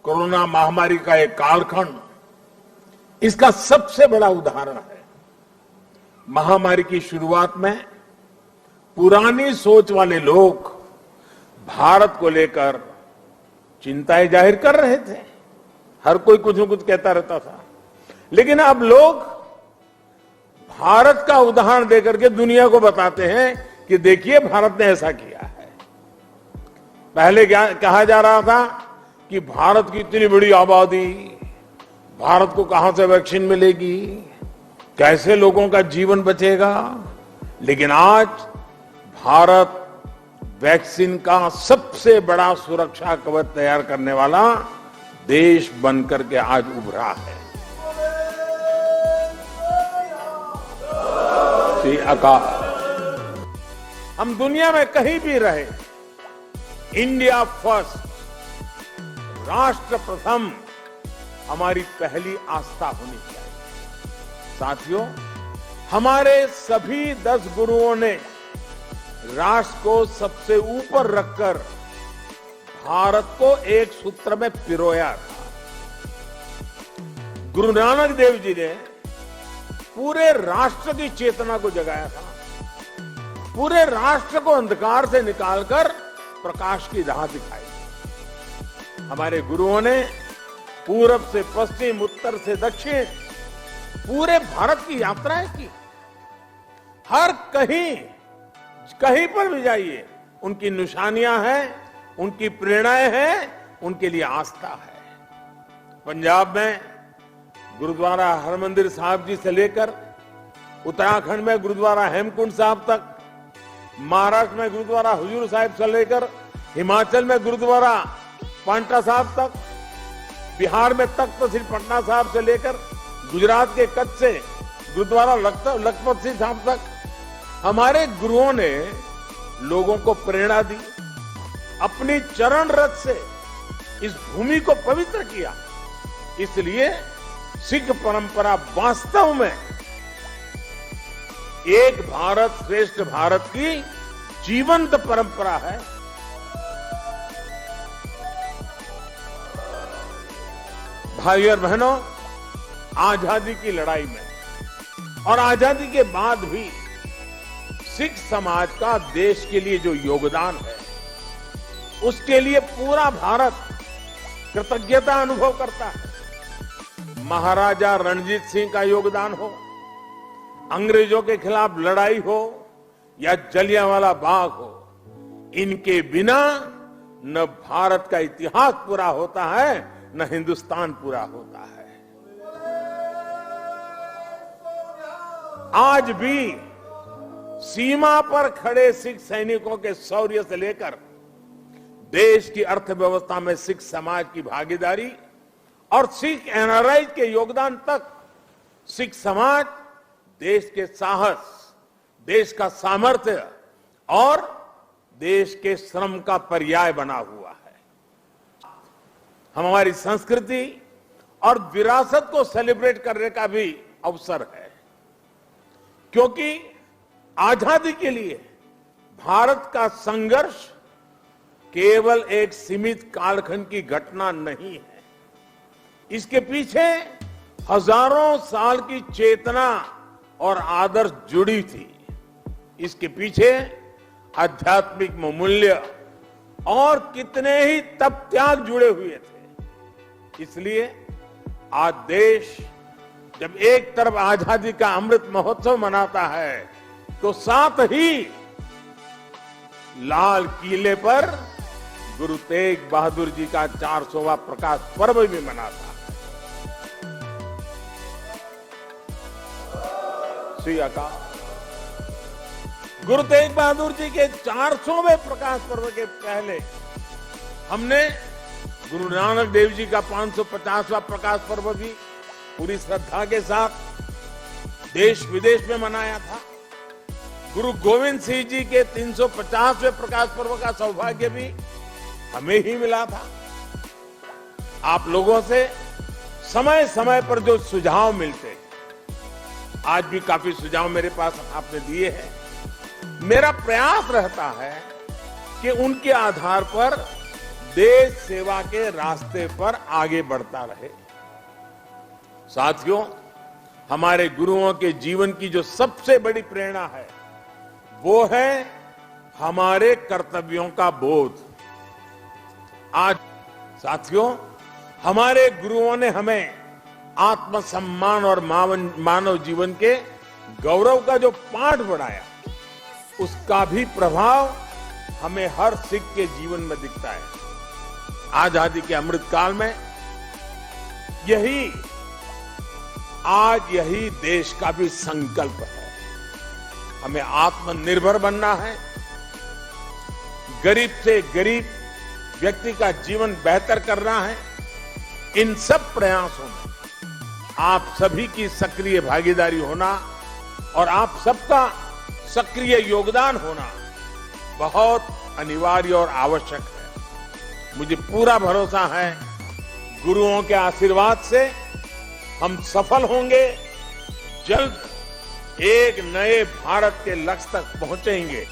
Corona महामारी का एक कालखंड इसका सबसे बड़ा उदाहरण है। महामारी की शुरुआत में पुरानी सोच वाले लोग भारत को लेकर चिंताएं जाहिर कर रहे थे। हर कोई कुछ न कुछ कहता रहता था, लेकिन अब लोग भारत का उदाहरण देकर के दुनिया को बताते हैं कि देखिए भारत ने ऐसा किया है। पहले क्या कहा जा रहा था कि भारत की इतनी बड़ी आबादी, भारत को कहां से वैक्सीन मिलेगी, कैसे लोगों का जीवन बचेगा। लेकिन आज भारत वैक्सीन का सबसे बड़ा सुरक्षा कवच तैयार करने वाला देश बनकर के आज उभरा है। श्री अकाल, हम दुनिया में कहीं भी रहे, इंडिया फर्स्ट, राष्ट्र प्रथम हमारी पहली आस्था होनी चाहिए। साथियों, हमारे सभी 10 गुरुओं ने राष्ट्र को सबसे ऊपर रखकर भारत को एक सूत्र में पिरोया था। गुरु नानक देव जी ने पूरे राष्ट्र की चेतना को जगाया था, पूरे राष्ट्र को अंधकार से निकालकर प्रकाश की राह दिखाई। हमारे गुरुओं ने पूरब से पश्चिम, उत्तर से दक्षिण पूरे भारत की यात्राएं की। हर कहीं पर भी जाइए, उनकी निशानियां हैं, उनकी प्रेरणाएं हैं, उनके लिए आस्था है। पंजाब में गुरुद्वारा हरमंदिर साहिब जी से लेकर उत्तराखंड में गुरुद्वारा हेमकुंड साहिब तक, महाराष्ट्र में गुरुद्वारा हुजूर साहिब से लेकर हिमाचल में गुरुद्वारा पांटा साहिब तक, बिहार में तख्त श्री पटना साहिब से लेकर गुजरात के कच्छ से गुरुद्वारा लखपत सिंह साहिब तक, हमारे गुरुओं ने लोगों को प्रेरणा दी, अपनी चरण रथ से इस भूमि को पवित्र किया। इसलिए सिख परंपरा वास्तव में एक भारत श्रेष्ठ भारत की जीवंत परंपरा है। भाई और बहनों, आजादी की लड़ाई में और आजादी के बाद भी सिख समाज का देश के लिए जो योगदान है, उसके लिए पूरा भारत कृतज्ञता अनुभव करता है। महाराजा रणजीत सिंह का योगदान हो, अंग्रेजों के खिलाफ लड़ाई हो या जलियांवाला बाग हो, इनके बिना न भारत का इतिहास पूरा होता है, न हिंदुस्तान पूरा होता है। आज भी सीमा पर खड़े सिख सैनिकों के शौर्य से लेकर देश की अर्थव्यवस्था में सिख समाज की भागीदारी और सिख एनआरआई के योगदान तक, सिख समाज देश के साहस, देश का सामर्थ्य और देश के श्रम का पर्याय बना हुआ है। हमारी संस्कृति और विरासत को सेलिब्रेट करने का भी अवसर है, क्योंकि आजादी के लिए भारत का संघर्ष केवल एक सीमित कालखंड की घटना नहीं है। इसके पीछे हजारों साल की चेतना और आदर्श जुड़ी थी। इसके पीछे आध्यात्मिक मूल्य और कितने ही तप त्याग जुड़े हुए थे। इसलिए आज देश जब एक तरफ आजादी का अमृत महोत्सव मनाता है, तो साथ ही लाल किले पर गुरु तेग बहादुर जी का 400वां प्रकाश पर्व भी मनाता है। श्री अकाल, गुरु तेग बहादुर जी के 400वें प्रकाश पर्व के पहले हमने गुरु नानक देव जी का 550वां प्रकाश पर्व भी पूरी श्रद्धा के साथ देश विदेश में मनाया था। गुरु गोविंद सिंह जी के 350वें प्रकाश पर्व का सौभाग्य भी हमें ही मिला था। आप लोगों से समय समय पर जो सुझाव मिलते हैं, आज भी काफी सुझाव मेरे पास आपने दिए हैं। मेरा प्रयास रहता है कि उनके आधार पर देश सेवा के रास्ते पर आगे बढ़ता रहे। साथियों, हमारे गुरुओं के जीवन की जो सबसे बड़ी प्रेरणा है वो है हमारे कर्तव्यों का बोध। आज साथियों, हमारे गुरुओं ने हमें आत्मसम्मान और मानव जीवन के गौरव का जो पाठ पढ़ाया, उसका भी प्रभाव हमें हर सिख के जीवन में दिखता है। आजादी के अमृत काल में यही देश का भी संकल्प है। हमें आत्मनिर्भर बनना है, गरीब से गरीब व्यक्ति का जीवन बेहतर करना है। इन सब प्रयासों में आप सभी की सक्रिय भागीदारी होना और आप सबका सक्रिय योगदान होना बहुत अनिवार्य और आवश्यक है। मुझे पूरा भरोसा है, गुरुओं के आशीर्वाद से हम सफल होंगे, जल्द एक नए भारत के लक्ष्य तक पहुंचेंगे।